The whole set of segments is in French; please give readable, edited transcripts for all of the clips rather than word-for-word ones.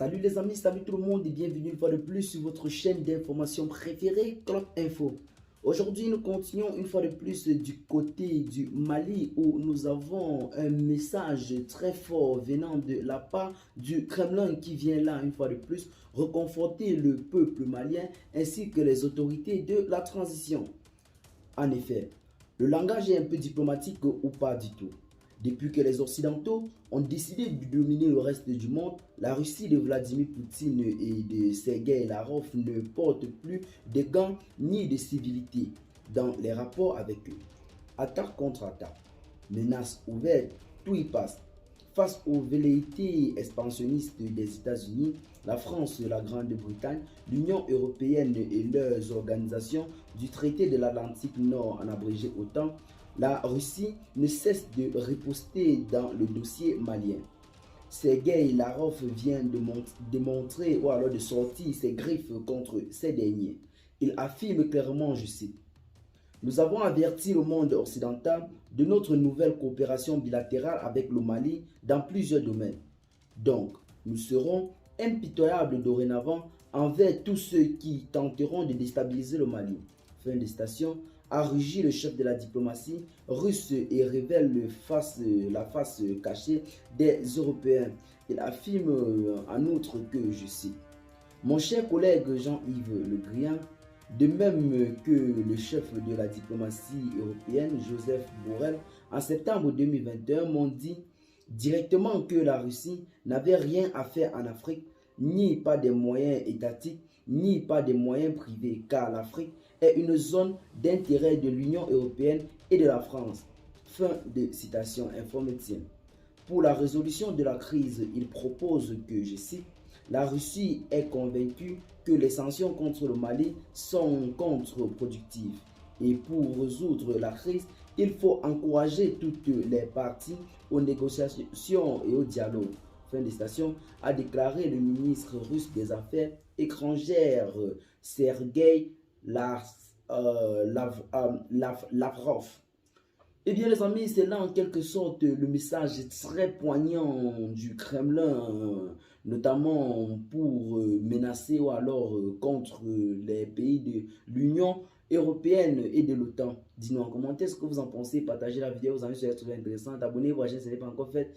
Salut les amis, salut tout le monde et bienvenue une fois de plus sur votre chaîne d'information préférée, Clock Info. Aujourd'hui, nous continuons une fois de plus du côté du Mali où nous avons un message très fort venant de la part du Kremlin qui vient là une fois de plus reconforter le peuple malien ainsi que les autorités de la transition. En effet, le langage est un peu diplomatique ou pas du tout. Depuis que les Occidentaux ont décidé de dominer le reste du monde, la Russie de Vladimir Poutine et de Sergueï Lavrov ne porte plus de gants ni de civilité dans les rapports avec eux. Attaque contre attaque, menaces ouvertes, tout y passe. Face aux velléités expansionnistes des États-Unis, la France, la Grande-Bretagne, l'Union européenne et leurs organisations du traité de l'Atlantique Nord, en abrégé OTAN, la Russie ne cesse de riposter dans le dossier malien. Sergueï Lavrov vient de démontrer ou alors de sortir ses griffes contre ces derniers. Il affirme clairement, je cite, nous avons averti le monde occidental de notre nouvelle coopération bilatérale avec le Mali dans plusieurs domaines. Donc, nous serons impitoyables dorénavant envers tous ceux qui tenteront de déstabiliser le Mali. Fin de citation, a rugi le chef de la diplomatie russe et révèle la face cachée des Européens. Il affirme en outre que, je cite, mon cher collègue Jean-Yves Le Drian, de même que le chef de la diplomatie européenne, Joseph Borrell, en septembre 2021, m'ont dit directement que la Russie n'avait rien à faire en Afrique, ni pas des moyens étatiques, ni pas des moyens privés, car l'Afrique est une zone d'intérêt de l'Union européenne et de la France. Fin de citation, informe-t-il. Pour la résolution de la crise, il propose que, je cite, la Russie est convaincue que les sanctions contre le Mali sont contre-productives. Et pour résoudre la crise, il faut encourager toutes les parties aux négociations et au dialogue. Fin de citation, a déclaré le ministre russe des Affaires étrangères Sergueï Lavrov. Eh bien les amis, c'est là en quelque sorte le message très poignant du Kremlin, notamment pour menacer ou alors contre les pays de l'Union européenne et de l'OTAN. Dis-nous en commentaire ce que vous en pensez, partagez la vidéo, vous en avez trouvé intéressante, abonnez-vous à la chaîne si ce n'est pas encore fait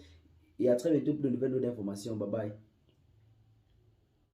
et à très bientôt pour de nouvelles informations. Bye bye.